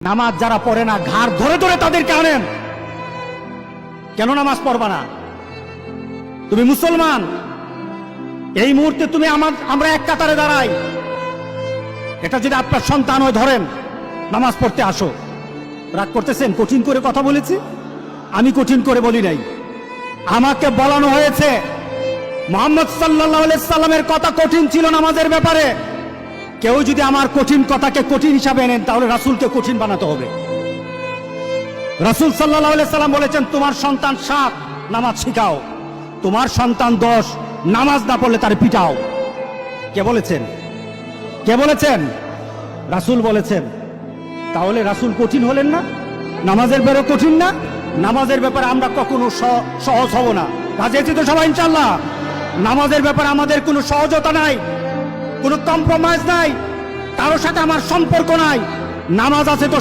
নামাজ যারা পড়ে না ঘাড় ধরে ধরে তাদেরকে আনেন। কেন নামাজ পড়বা না? তুমি মুসলমান, এই মুহূর্তে তুমি আমরা এক কাতারে দাঁড়াই, এটা যদি আপনার সন্তান হয় ধরেন নামাজ পড়তে আসো। রাগ করতেছেন? কঠিন করে কথা বলেছি? আমি কঠিন করে বলি নাই, আমাকে বলানো হয়েছে মুহাম্মদ সাল্লাল্লাহু আলাইহি সাল্লামের কথা কঠিন ছিল নামাজের ব্যাপারে। কেউ যদি আমার কঠিন কথাকে কঠিন হিসাবে নেন তাহলে রাসূলকে কঠিন বানাতে হবে। রাসূল সাল্লাল্লাহু আলাইহি সাল্লাম বলেছেন, তোমার সন্তান 7 নামাজ শিখাও, তোমার সন্তান 10 নামাজ না পড়লে তার পিটাও। কে বলেছেন? কে বলেছেন? রাসূল বলেছেন। তাহলে রাসূল কঠিন হলেন না? নামাজের ব্যাপারে কঠিন না? নামাজের ব্যাপারে আমরা কখনো সহজ হব না। রাজি আছি তো সবাই ইনশাআল্লাহ? নামাজের ব্যাপারে আমাদের কোনো সহজতা নাই, কোনো কম্প্রোমাইজ নাই, কারোর সাথে আমার সম্পর্ক নাই। নামাজ আছে তো